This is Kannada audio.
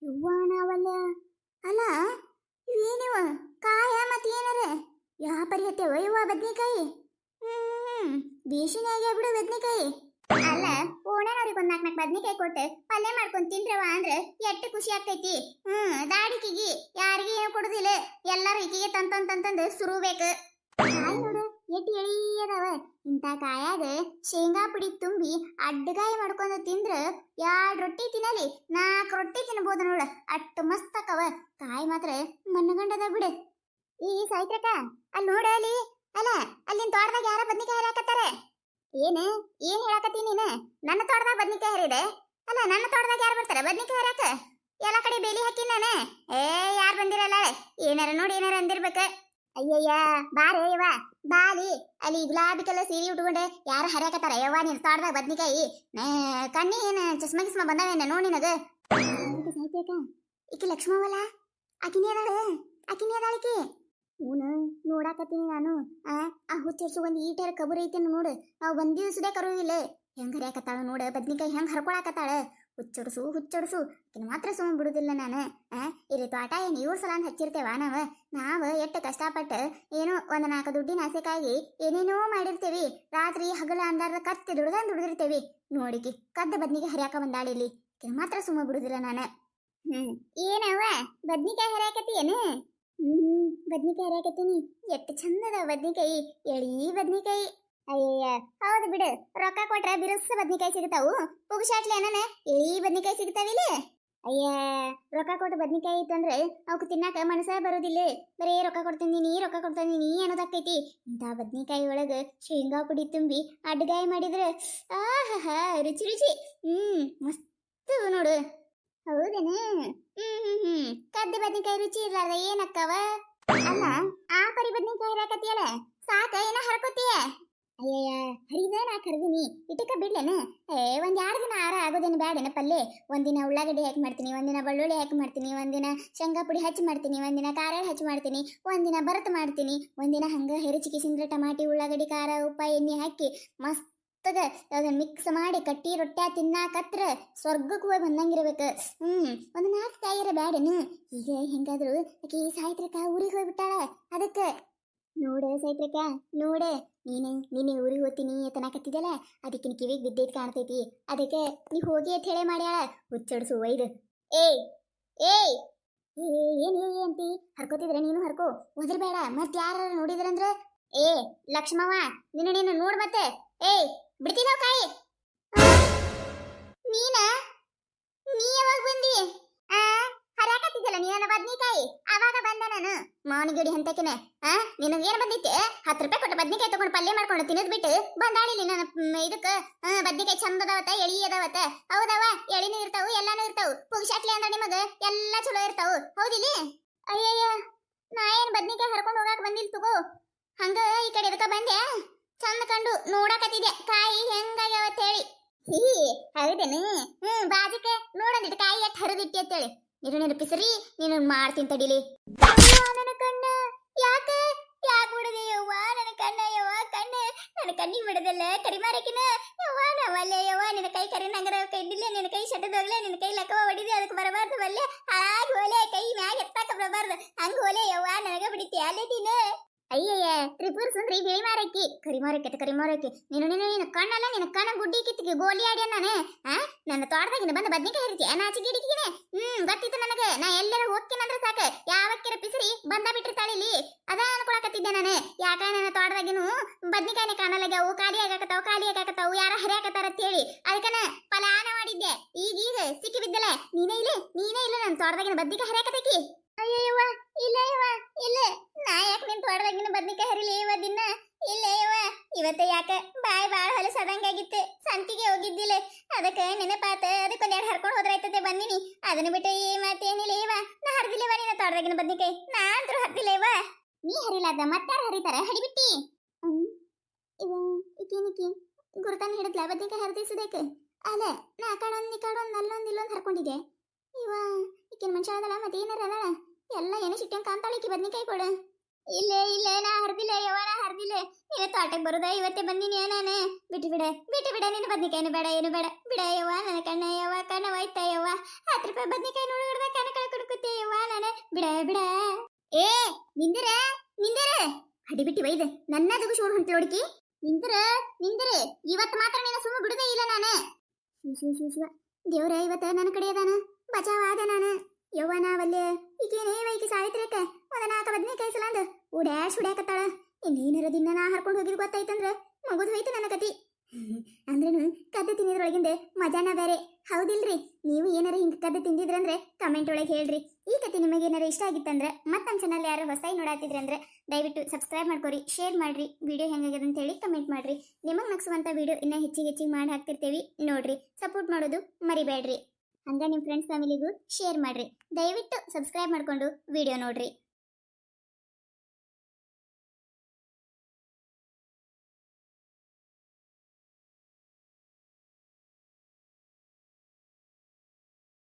ಯವ್ವ ನಾವಲ್ಲ ಅಲ್ಲ ಇವೇನಿವ ಕಾಯ ಮತ್ತೆ ಏನಾರ ಯಾ ಪರಿ ಹತ್ತೇವ ಯವ್ವ ಬದ್ನಿಕಾಯಿ ಬೇಷಿನಾಗ್ಯ ಬಿಡು ಬದ್ನಿಕಾಯಿ ಅಲ್ಲ ಓಣನವ್ರಿಗೆ ಒಂದ್ ನಾಲ್ಕು ಬದ್ನಿಕಾಯಿ ಕೊಟ್ಟು ಪಲ್ಯ ಮಾಡ್ಕೊಂಡ್ ತಿಂದ್ರವ ಅಂದ್ರೆ ಎಷ್ಟು ಖುಷಿ ಆಗ್ತೈತಿ ದಾಡಿಕಿಗಿ ಯಾರಿಗೆ ಏನು ಕೊಡುದಿಲ್ಲ ಎಲ್ಲಾರು ಈಕಿಗೆ ತಂತಂತಂತಂದು ಸುರುಬೇಕು ಕಾಯಿ ನೋಡು ಎಟ್ಟು ಎಳಿಯದವ ಇಂಥ ಕಾಯಾಗ ಶೇಂಗಾ ಪುಡಿ ತುಂಬಿ ಅಡ್ಡಗಾಯಿ ಮಾಡ್ಕೊಂಡು ತಿಂದ್ರ 2 ರೊಟ್ಟಿ ತಿನ್ನಲಿ 4 ರೊಟ್ಟಿ ತಿನ್ಬೋದು ನೋಡ ಅಟ್ಟು ಮಸ್ತ್ ಆಕವ ಕಾಯಿ ಮಾತ್ರ ಮಣ್ಣಗಂಡದ ಬಿಡು ಈ ಸಾಯ್ತ್ರಕ ಅಲ್ಲಿ ನೋಡ ಅಲ್ಲಿ ಅಲ್ಲ ಅಲ್ಲಿನ ತೋಟದಾಗ ಯಾರ ಬದ್ನಿಕಾಯಿ ಹರಿಯಾಕತ್ತಾರೆ ಏನ್ ಹೇಳಾಕತ್ತಿ ನೀನು ನನ್ನ ತೋಟದಾಗ ಬದ್ನಿಕಾಯಿ ಹರಿದೆ ಅಲ್ಲ ನನ್ನ ತೋಟದಾಗ ಯಾರು ಬರ್ತಾರ ಬದ್ನಿಕಾಯಿ ಹರಿಯಾಕ ಎಲ್ಲ ಕಡೆ ಬೇಲಿ ಹಾಕಿ ನಾನು ಯಾರು ಬಂದಿರಲ್ಲ ಏನಾರ ನೋಡಿ ಏನಾರ ಅಂದಿರ್ಬೇಕ ಅಯ್ಯಯ್ಯ ಬಾರೇ ಯವ್ವ ಬಾಲಿ ಅಲ್ಲಿ ಗುಲಾಬಿ ಕಲರ್ ಸೀರೆ ಉಟ್ಕೊಂಡೆ ಯಾರು ಹರಿಯಾಕತ್ತಾರ ಯವ್ವ ನಿನ್ ತೋಟದಾಗ ಬದ್ನಿಕಾಯಿ ಕಣ್ಣಿ ಏನ ಚಸ್ಮಾ ಗಿಸ್ಮಾ ಬಂದಾವೇನ ನೋಡಿ ನಿನಗ ಸಾಯ್ತೇಕ ಈಕಿ ಲಕ್ಷ್ಮವಲ್ಲ ಆಕಿನೇ ಅದಾಳಿಕಿ ಹೂನು ನೋಡಾಕತ್ತೀನಿ ನಾನು ಆ ಹುಚ್ಚರ್ಸು ಒಂದು ಈಟರ ಕಬುರ್ ಐತೇನು ನೋಡು ನಾವು ಬಂದಿವ್ ಸುದೇ ಕರುವಿಲ್ಲ ಹೆಂಗ್ ಹರಿಯಾಕತ್ತಾಳ ನೋಡ ಬದ್ನಿಕಾಯಿ ಹೆಂಗ್ ಹರ್ಕೊಳಕತ್ತಾಳ ಹುಚ್ಚೊಡ್ಸು ಆಕಿನ ಮಾತ್ರ ಸುಮ್ಮ ಬಿಡುದಿಲ್ಲ ನಾನು ಇಲ್ಲಿ ತೋಟ ಏನು 7 ಸಲ ಹಚ್ಚಿರ್ತೇವ ನಾವು ಎಷ್ಟು ಕಷ್ಟಪಟ್ಟು ಏನೋ ಒಂದು 4 ದುಡ್ಡಿನ ಆಸೆಕಾಗಿ ಏನೇನೋ ಮಾಡಿರ್ತೇವಿ ರಾತ್ರಿ ಹಗಲ ಅಂದಾರ್ದ ಕತ್ತಿ ದುಡ್ದಿರ್ತೇವಿ ನೋಡಿಕಿ ಕದ್ದ ಬದ್ನಿಕಾಯಿ ಹರಿಯಾಕ ಬಂದಾಳಿಲ್ಲಿ ಆಕಿನ ಮಾತ್ರ ಸುಮ್ಮ ಬಿಡುದಿಲ್ಲ ನಾನು ಏನವ ಬದ್ನಿಕಾಯಿ ಹರಿಯಾಕತ್ತಿ ಏನು ಬದ್ನಿಕಾಯಿ ಹರಿಯಾಕತ್ತೀನಿ ಎಷ್ಟು ಚಂದದ ಬದ್ನಿಕಾಯಿ ಎಳಿ ಬದ್ನಿಕಾಯಿ ಅಯ್ಯಯ್ಯ ಹೌದು ಬಿಡು ರೊಕ್ಕ ಕೊಟ್ರೆ ಬಿರುಸ ಬದ್ನಿಕಾಯಿ ಸಿಗ್ತಾವು ಪುಗುಶಾಟ್ಲಿ ಅನ್ನ ಎಳಿ ಬದ್ನಿಕಾಯಿ ಸಿಗ್ತಾವಿಲ್ಲ ಅಯ್ಯ ರೊಕ್ಕ ಕೊಟ್ಟು ಬದ್ನಿಕಾಯಿ ಇತ್ತಂದ್ರೆ ಅವಕ್ಕೆ ತಿನ್ನಾಕ ಮನಸ್ಸ ಬರೋದಿಲ್ಲ ಬರೇ ರೊಕ್ಕ ಕೊಡ್ತೀನಿ ಅನ್ನೋದಾಕೈತಿ ಇಂಥ ಬದ್ನಿಕಾಯಿ ಒಳಗ ಶೇಂಗಾ ಪುಡಿ ತುಂಬಿ ಅಡ್ಗಾಯಿ ಮಾಡಿದ್ರೆ ಆಹಾ ರುಚಿ ಮಸ್ತ್ ನೋಡು ಹೌದೇನ ಕದ್ದ ಬದ್ನಿಕಾಯಿ ರುಚಿ ಇರ್ಲಾರ್ದ ಏನಕ್ಕವ ಅಲ್ಲ ಆ ಪರಿ ಬದ್ನಿಕಾಯಿ ಹರಿಯಾಕತ್ತಿಯಲ್ಲ ಸಾಕ ಏನ ಹರ್ಕೋತೀಯ ಅಯ್ಯಯ್ಯ ಹರಿದ ನಾ ಕರ್ದಿನಿ ಇಟಕ ಬಿಡ್ಲೇನ ಒಂದ್ 2 ದಿನ ಆಗೋದೇನು ಬ್ಯಾಡೇನ ಪಲ್ಲೆ ಒಂದಿನ ಉಳ್ಳಾಗಡ್ಡಿ ಹಾಕಿ ಮಾಡ್ತೀನಿ ಒಂದಿನ ಬೆಳ್ಳುಳ್ಳಿ ಹಾಕಿ ಮಾಡ್ತೀನಿ ಒಂದಿನ ಶೇಂಗಾ ಪುಡಿ ಹಚ್ಚಿ ಮಾಡ್ತೀನಿ ಒಂದಿನ ಖಾರ ಹಚ್ಚಿ ಮಾಡ್ತೀನಿ ಒಂದಿನ ಭರತ್ ಮಾಡ್ತೀನಿ ಒಂದಿನ ಹಂಗ ಹೆರಚಿಕಿಸಿಂದ್ರೆ ಟಮಾಟಿ ಉಳ್ಳಾಗಡ್ಡಿ ಖಾರ ಉಪ್ಪ ಎಣ್ಣೆ ಹಾಕಿ ಮಸ್ತಗ ಅದನ್ನ ಮಿಕ್ಸ್ ಮಾಡಿ ಕಟ್ಟಿ ರೊಟ್ಟಿ ತಿನ್ನಾಕತ್ರ ಸ್ವರ್ಗಕ್ಕೆ ಹೋಗಿ ಬಂದಂಗಿರ್ಬೇಕು ಒಂದು 4 ಕಾಯಿರ ಬ್ಯಾಡೇನು ಈಗ ಹೆಂಗಾದ್ರು ಆಕಿ ಸಾಯ್ತ್ರಕ ಊರಿಗೆ ಹೋಗ್ಬಿಟ್ಟಾಳ ಅದಕ್ಕೆ ನೋಡ ಸೈತ್ರಕ ನೋಡ ನೀನು ಊರಿಗೆ ಹೋಗ್ತೀನಿ ತನಕತ್ತಿದಲ್ಲ ಅದಕ್ಕೆ ಕಿವಿಗೆ ಬಿದ್ದೈತ್ ಕಾಣ್ತೈತಿ ಅದಕ್ಕೆ ನೀ ಹೋಗಿ ಅಂತ ಹೇಳಿ ಮಾಡ್ಯಾಳ ಹುಚ್ಚಡ್ಸು ಒಯ್ದು ಏಯ್ ಏನ್ ಅಂತಿ ಹರ್ಕೋತಿದ್ರೆ ನೀನು ಹರ್ಕೋ ಒದರ್ಬೇಡ ಮತ್ ಯಾರು ನೋಡಿದ್ರಂದ್ರ ಲಕ್ಷ್ಮವ್ವ ನೀನು ನೋಡ್ ಮತ್ತೆ ಬಿಡ್ತಿದಾವ್ ಕಾಯಿ ನೀ ಯಾವಾಗ ಬಂದಿ ಹರ್ಯಾಕತ್ತಿದ್ದಲ್ಲ ನೀನ ಬದ್ನಿಕಾಯಿ ಅವಾಗ ಬಂದ ನಾನು ಮಾವನಿಗಡಿ ಹಂತಕಿನ ನಿನಗೇನು ಬಂದಿತ್ತೆ 10 ರೂಪಾಯಿ ಕೊಟ್ಟು ಬದ್ನಿಕಾಯಿ ತಗೊಂಡು ಪಲ್ಯ ಮಾಡ್ಕೊಂಡು ತಿನ್ನದ್ ಬಿಟ್ಟು ಬಂದಾಳಿಲಿ ನನ್ನ ಇದಕ್ಕ ಬದ್ನಿಕಾಯಿ ಚಂದ ಅದಾವತ್ತ ಎಳಿ ಅದಾವತ್ತ ಹೌದವ ಎಳಿನೂ ಇರ್ತಾವು ಎಲ್ಲಾನು ಇರ್ತಾವು ಪುಗ್ಶಾಟ್ಲಿ ಅಂದ್ರೆ ನಿಮಗ ಎಲ್ಲಾ ಚಲೋ ಇರ್ತಾವು ಹೌದಿಲ್ಲ ಅಯ್ಯಯ್ಯ ನಾ ಏನ್ ಬದ್ನಿಕಾಯಿ ಹರ್ಕೊಂಡು ಹೋಗಾಕ ಬಂದಿಲ್ ತಗೋ ಹಂಗ ಈ ಕಡೆ ಇದಕ್ಕ ಬಂದೆ ಚಂದ ಕಂಡು ನೋಡಾಕತ್ತಿದ್ದೆ ಕಾಯಿ ಹೆಂಗಾಗ್ಯಾವತ್ತ ಹೇಳಿ ಹೌದೇನು ಬಾಜಿಕೆ ನೋಡಂದಿಟ್ಟು ಕಾಯಿ ಎಟ್ ಹರಿದಿಟ್ಟಿ ಅಂತೇಳಿ ನೀನು ಪಿಸರಿ ನೀನು ಮಾಡ್ತೀನಿ ತಡಿಲಿ ನನ್ನ ಕಣ್ಣ ಯಾಕೆ ಬಿಡದೆ ಯವ್ವ ನನ್ನ ಕಣ್ಣಿಗೆ ಬಿಡದಲ್ಲ ಕರಿಮಾರಕಿನ ಯವ್ವ ನಾವಲ್ಲೇ ಯವ್ವ ನಿನ್ನ ಕೈ ಕರಿನಂಗರ ಕೈಡಿಲ್ಲ ನಿನ್ನ ಕೈ ಶಟದೋಗ್ಲೆ ನಿನ್ನ ಕೈ ಲಕ್ಕವ ಹೊಡಿದೆ ಅದಕ್ಕೆ ಬರಬಾರ್ದು ಬಲ್ಲೆ ಹಾಗೆ ಹೋಲೆ ಕೈ ಮ್ಯಾಗ ಎತ್ತಾಕ ಬರಬಾರ್ದು ಹಂಗ ಹೋಲೆ ಯವ್ವ ನನಗ ಬಿಡಿತಿ ಅಲ್ಲೇ ನೀನು ಅಯ್ಯಯ್ಯ ತ್ರಿಪುರ ಸುಂದ್ರಿ ಬೇಮಾರಕ್ಕಿ ಕರಿಮಾರಕ್ಕಿ ನೀನು ಕಣ್ಣಲ್ಲ ನಿನ್ನ ಕಣ್ಣ ಗುಡ್ಡಿ ಕಿತ್ತಿಗೆ ಗೋಲಿ ಆಡ್ಯ ನಾನು ನನ್ನ ತೋಟದಾಗಿನ ಬಂದ ಬದ್ನಿಕಾಯಿ ಹರಿತಿ ನಾಚಿಗಿಡಿಕಿನೆ ಗೊತ್ತಿತ್ತು ನನಗೆ ನಾ ಎಲ್ಲರೂ ಹೋಗ್ತೀನಂದ್ರೆ ಸಾಕ ಯಾವಕ್ಕಿರ ಪಿಸರಿ ಬಂದ ಬಿಟ್ಟಿರ್ತಾಳೆ ಇಲ್ಲಿ ಅದ ಅನ್ಕೊಳಕತ್ತಿದ್ದೆ ನಾನು ಯಾಕ ನನ್ನ ತೋಟದಾಗಿನು ಬದ್ನಿಕಾಯಿನ ಕಾಣಲಾಗ್ಯಾವು ಖಾಲಿ ಆಗಾಕತ್ತಾವು ಯಾರ ಹರಿಯಾಕತ್ತಾರ ಅಂತ ಹೇಳಿ ಅದಕ್ಕನ ಪಲಾನ ಮಾಡಿದ್ದೆ ಈಗ ಸಿಕ್ಕಿ ಬಿದ್ದಲ್ಲ ನೀನೇ ಇಲ್ಲ ನನ್ನ ತೋಟದಾಗಿನ ಬದ್ನಿಕಾಯಿ ಹರಿಯಾಕತ್ತಕಿ ಅಯ್ಯವ್ವ ಇಲ್ಲ ನಾ ಯಾಕೆ ನಿನ್ ತೋಟದಾಗಿನ ಬದ್ನಿಕಾಯಿ ಹರಿಲಿ ದಿನ ಇಲ್ಲ ಇವತ್ತ ಯಾಕ ಬಾಯ್ ಬಾಳ ಹೊಲಸದಂಗಾಗಿತ್ತು ಸಂತಿಗೆ ಹೋಗಿದ್ದಿಲ್ಲ ಅದಕ್ಕೆ ನೆನಪಾತ ಅದಕ್ಕೊಂದೆರಡು ಹರ್ಕೊಂಡು ಹೋದ್ರಾಯ್ತದೆ ಬಂದಿನಿ ಅದನ್ನ ಬಿಟ್ಟು ಮತ್ತೇನಿಲ್ಲ ನಾ ಹರಿದಿಲ್ಲವ ನಿನ್ನ ತೋಟದಾಗಿನ ಬದ್ನಿಕಾಯಿ ನಾ ಅಂತೂ ಹರಿದಿಲ್ಲ ನೀ ಹರಿಲಾದ ಮತ್ತಾರು ಹರಿತಾರ ಹಡಿಬಿಟ್ಟಿ ಈಕೇನಿಕಿ ಗುರುತಾನ ಹಿಡಿದ್ಲ ಬದ್ನಿಕಾಯಿ ಹರಿದಿಸೋದಕ್ಕೆ ಅಲ್ಲ ನಾ ಆ ಕಡೆ ಈ ಕಡೆ ಅಲ್ಲೊಂದು ಹರ್ಕೊಂಡಿದ್ದೆ ಈಕಿನ ಮನುಷ್ಯ ಅದಲ್ಲ ಮತ್ತೇನಾರ ಅದಲ್ಲ ಎಲ್ಲ ಏನು ಸಿಕ್ಕಂಗೆ ಕಾಂತಾಳಿಕಿ ಬದ್ನಿಕಾಯಿ ಕೊಡು ಇಲ್ಲ ನಾ ಹರಿದಿಲ್ಲ ನೀನು ತೋಟಕ್ಕೆ ಬರುದ ಇವತ್ತೇ ಬಂದಿನಿ ನಾನು ಬಿಟ್ಟು ಬಿಡ ನಿನ್ನ ಬದ್ನಿಕಾಯಿನು ಬೇಡ ಏನು ಬೇಡ ಬಿಡ ಯವ್ವ ನನ್ನ ಕಣ್ಣ ಹೋಯ್ತಾ ಯವ್ವ 10 ರೂಪಾಯಿ ಬದ್ನಿಕಾಯಿ ನೋಡಿ ಹಿಡ್ದಕ್ಕ ಬಿಟ್ಟೆ ಯವ್ವ ನಾನು ಬಿಡ ಬಿಡ ಏ ನಿಂದಿರ ನಿಂದಿರ ಹಡಿ ಬಿಟ್ಟಿ ವೈದ್ ನನ್ನದಗೂ ಶೋರ್ ಹೊಂಟ್ಲ ಹುಡುಕಿ ನಿಂದಿರ ನಿಂದಿರ ಇವತ್ತು ಮಾತ್ರ ನಿನ್ನ ಸುಮ್ಮ ಬಿಡುದೇ ಇಲ್ಲ ನಾನು ಶಿವ ದೇವ್ರ ಇವತ್ತ ನನ್ನ ಕಡೆ ಅದಾನ ಬಚಾವ್ ಆದ ನಾನು ಯವ್ವ ನಾವಲ್ಲೇ ಈಗೇನೇ ವೈಕಿ ಸಾವಿತ್ರಿಕ ಒಂದ 4 ಬದ್ನಿಕಾಯಿ ಸಲಂದ ಉಡ್ಯಾಶ್ ಹುಡ್ಯಾಕತ್ತಾಳ ಇನ್ನೇನರ ದಿನ ನಾ ಹರ್ಕೊಂಡು ಹೋಗಿದ್ ಗೊತ್ತಾಯ್ತಂದ್ರ ಮಗುದ್ ಹೋಯ್ತು ನನ್ನ ಕತಿ ಅಂದ್ರೇನು ಕದ್ದು ತಿನ್ನಿದ್ರೊಳಗಿಂದ ಮಜಾನ ಬೇರೆ ಹೌದಿಲ್ರಿ ನೀವು ಏನಾರ ಹಿಂಗ್ ಕದ್ದು ತಿಂದಿದ್ರಂದ್ರೆ ಕಮೆಂಟ್ ಒಳಗೆ ಹೇಳ್ರಿ ಈ ಕತಿ ನಿಮಗೆ ಏನಾರ ಇಷ್ಟ ಆಗಿತ್ತಂದ್ರೆ ಮತ್ತೆ ನಮ್ಮ ಚಾನಲ್ ಯಾರು ಹೊಸದಾಗಿ ನೋಡಾತಿದ್ರಂದ್ರೆ ದಯವಿಟ್ಟು ಸಬ್ಸ್ಕ್ರೈಬ್ ಮಾಡ್ಕೊರಿ ಶೇರ್ ಮಾಡ್ರಿ ವಿಡಿಯೋ ಹೆಂಗಾಗ್ಯದ ಅಂತ ಹೇಳಿ ಕಮೆಂಟ್ ಮಾಡ್ರಿ ನಿಮಗೆ ನಗ್ಸುವಂತ ವಿಡಿಯೋ ಇನ್ನ ಹೆಚ್ಚಿಗೆ ಮಾಡಿ ಹಾಕ್ತಿರ್ತೀವಿ ನೋಡ್ರಿ ಸಪೋರ್ಟ್ ಮಾಡೋದು ಮರಿಬೇಡ್ರಿ ಹಂಗ ನಿಮ್ಮ ಫ್ರೆಂಡ್ಸ್ ಫ್ಯಾಮಿಲಿಗೂ ಶೇರ್ ಮಾಡ್ರಿ ದಯವಿಟ್ಟು ಸಬ್ಸ್ಕ್ರೈಬ್ ಮಾಡ್ಕೊಂಡು ವಿಡಿಯೋ ನೋಡ್ರಿ